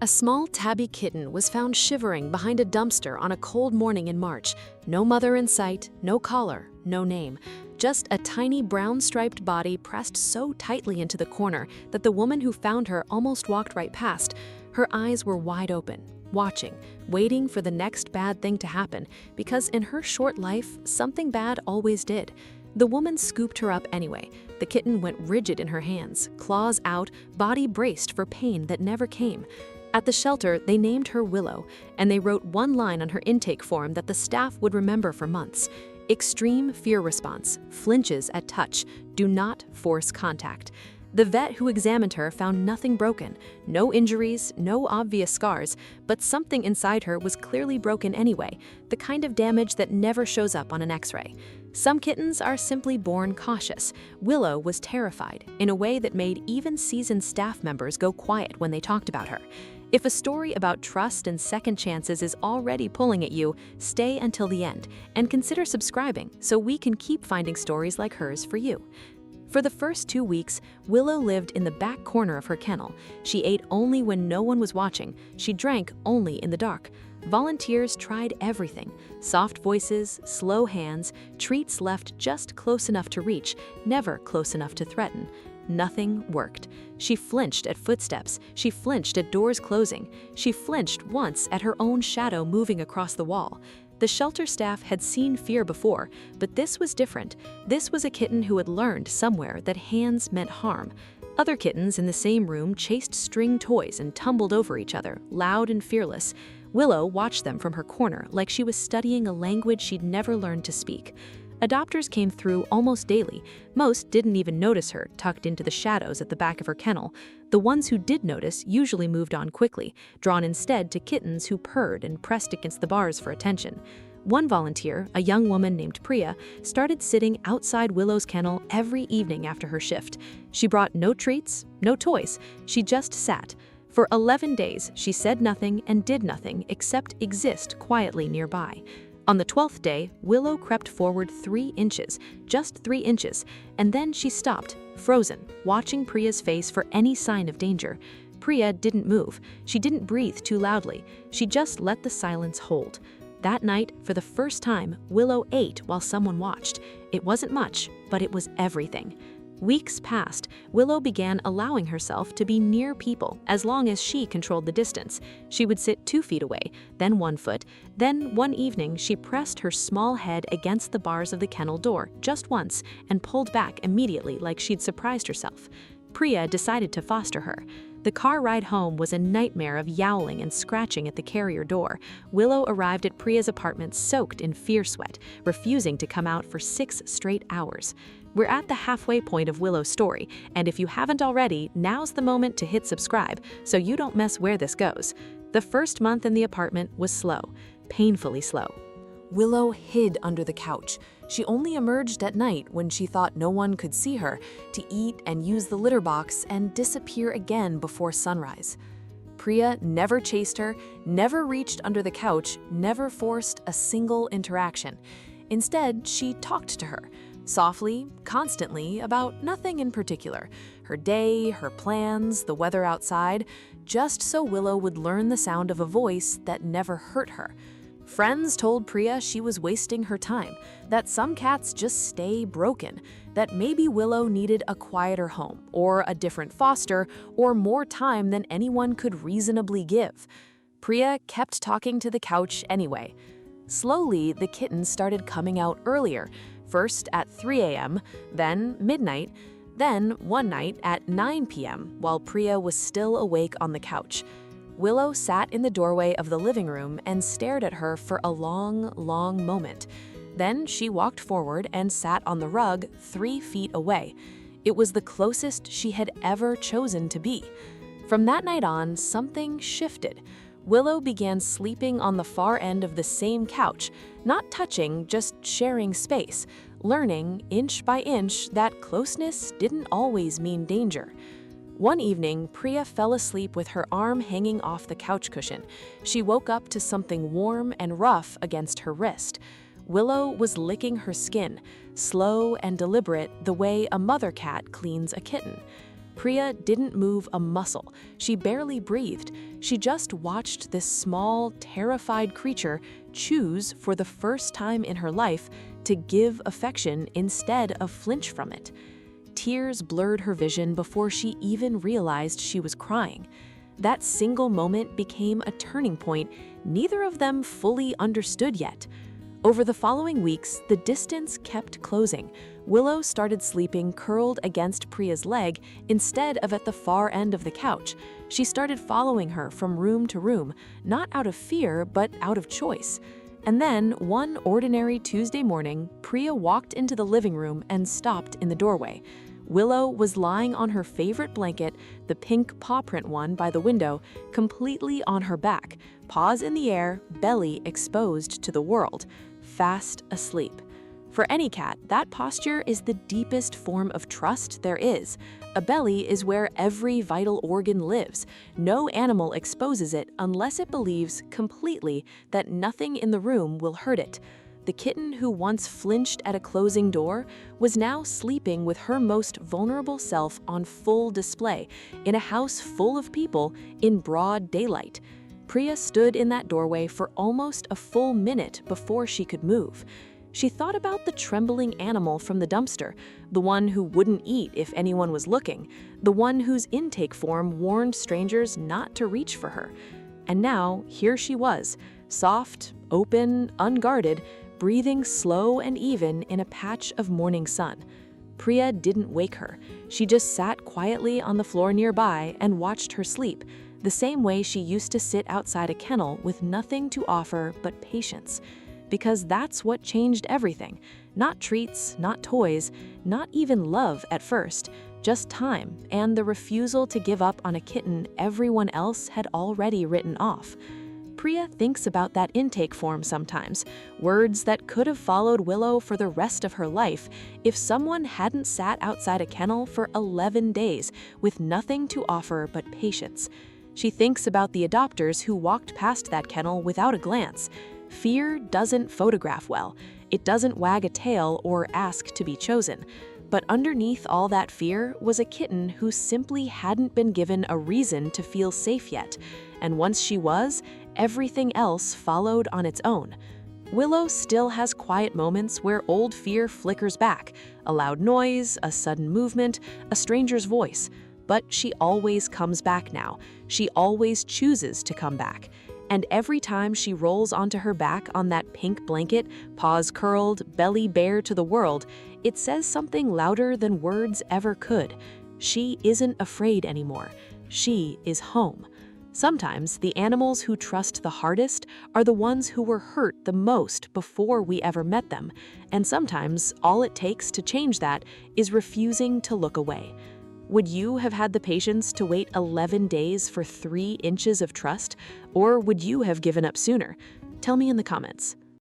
A small tabby kitten was found shivering behind a dumpster on a cold morning in March. No mother in sight, no collar, no name. Just a tiny brown-striped body pressed so tightly into the corner that the woman who found her almost walked right past. Her eyes were wide open, watching, waiting for the next bad thing to happen, because in her short life, something bad always did. The woman scooped her up anyway. The kitten went rigid in her hands, claws out, body braced for pain that never came. At the shelter, they named her Willow, and they wrote one line on her intake form that the staff would remember for months. Extreme fear response, flinches at touch, do not force contact. The vet who examined her found nothing broken, no injuries, no obvious scars, but something inside her was clearly broken anyway, the kind of damage that never shows up on an X-ray. Some kittens are simply born cautious. Willow was terrified, in a way that made even seasoned staff members go quiet when they talked about her. If a story about trust and second chances is already pulling at you, stay until the end and consider subscribing so we can keep finding stories like hers for you. For the first 2 weeks, Willow lived in the back corner of her kennel. She ate only when no one was watching. She drank only in the dark. Volunteers tried everything: soft voices, slow hands, treats left just close enough to reach, never close enough to threaten. Nothing worked. She flinched at footsteps. She flinched at doors closing. She flinched once at her own shadow moving across the wall. The shelter staff had seen fear before, but this was different. This was a kitten who had learned somewhere that hands meant harm. Other kittens in the same room chased string toys and tumbled over each other, loud and fearless. Willow watched them from her corner like she was studying a language she'd never learned to speak. Adopters came through almost daily. Most didn't even notice her, tucked into the shadows at the back of her kennel. The ones who did notice usually moved on quickly, drawn instead to kittens who purred and pressed against the bars for attention. One volunteer, a young woman named Priya, started sitting outside Willow's kennel every evening after her shift. She brought no treats, no toys. She just sat. For 11 days, she said nothing and did nothing except exist quietly nearby. On the 12th day, Willow crept forward 3 inches, just 3 inches, and then she stopped, frozen, watching Priya's face for any sign of danger. Priya didn't move. She didn't breathe too loudly. She just let the silence hold. That night, for the first time, Willow ate while someone watched. It wasn't much, but it was everything. Weeks passed. Willow began allowing herself to be near people as long as she controlled the distance. She would sit 2 feet away, then 1 foot. Then one evening, she pressed her small head against the bars of the kennel door just once and pulled back immediately like she'd surprised herself. Priya decided to foster her. The car ride home was a nightmare of yowling and scratching at the carrier door. Willow arrived at Priya's apartment soaked in fear sweat, refusing to come out for 6 straight hours. We're at the halfway point of Willow's story, and if you haven't already, now's the moment to hit subscribe so you don't miss where this goes. The first month in the apartment was slow, painfully slow. Willow hid under the couch. She only emerged at night when she thought no one could see her, to eat and use the litter box and disappear again before sunrise. Priya never chased her, never reached under the couch, never forced a single interaction. Instead, she talked to her, softly, constantly, about nothing in particular. Her day, her plans, the weather outside, just so Willow would learn the sound of a voice that never hurt her. Friends told Priya she was wasting her time, that some cats just stay broken, that maybe Willow needed a quieter home, or a different foster, or more time than anyone could reasonably give. Priya kept talking to the couch anyway. Slowly, the kittens started coming out earlier, first at 3 a.m., then midnight, then one night at 9 p.m. while Priya was still awake on the couch. Willow sat in the doorway of the living room and stared at her for a long, long moment. Then she walked forward and sat on the rug 3 feet away. It was the closest she had ever chosen to be. From that night on, something shifted. Willow began sleeping on the far end of the same couch, not touching, just sharing space, learning, inch by inch, that closeness didn't always mean danger. One evening, Priya fell asleep with her arm hanging off the couch cushion. She woke up to something warm and rough against her wrist. Willow was licking her skin, slow and deliberate, the way a mother cat cleans a kitten. Priya didn't move a muscle. She barely breathed. She just watched this small, terrified creature choose, for the first time in her life, to give affection instead of flinch from it. Tears blurred her vision before she even realized she was crying. That single moment became a turning point neither of them fully understood yet. Over the following weeks, the distance kept closing. Willow started sleeping curled against Priya's leg instead of at the far end of the couch. She started following her from room to room, not out of fear, but out of choice. And then, one ordinary Tuesday morning, Priya walked into the living room and stopped in the doorway. Willow was lying on her favorite blanket, the pink paw print one by the window, completely on her back, paws in the air, belly exposed to the world, fast asleep. For any cat, that posture is the deepest form of trust there is. A belly is where every vital organ lives. No animal exposes it unless it believes completely that nothing in the room will hurt it. The kitten who once flinched at a closing door was now sleeping with her most vulnerable self on full display, in a house full of people, in broad daylight. Priya stood in that doorway for almost a full minute before she could move. She thought about the trembling animal from the dumpster, the one who wouldn't eat if anyone was looking, the one whose intake form warned strangers not to reach for her. And now, here she was, soft, open, unguarded, breathing slow and even in a patch of morning sun. Priya didn't wake her. She just sat quietly on the floor nearby and watched her sleep, the same way she used to sit outside a kennel with nothing to offer but patience. Because that's what changed everything. Not treats, not toys, not even love at first, just time and the refusal to give up on a kitten everyone else had already written off. Priya thinks about that intake form sometimes, words that could have followed Willow for the rest of her life if someone hadn't sat outside a kennel for 11 days with nothing to offer but patience. She thinks about the adopters who walked past that kennel without a glance. Fear doesn't photograph well. It doesn't wag a tail or ask to be chosen. But underneath all that fear was a kitten who simply hadn't been given a reason to feel safe yet. And once she was, everything else followed on its own. Willow still has quiet moments where old fear flickers back, a loud noise, a sudden movement, a stranger's voice. But she always comes back now. She always chooses to come back. And every time she rolls onto her back on that pink blanket, paws curled, belly bare to the world, it says something louder than words ever could. She isn't afraid anymore. She is home. Sometimes the animals who trust the hardest are the ones who were hurt the most before we ever met them. And sometimes all it takes to change that is refusing to look away. Would you have had the patience to wait 11 days for 3 inches of trust? Or would you have given up sooner? Tell me in the comments.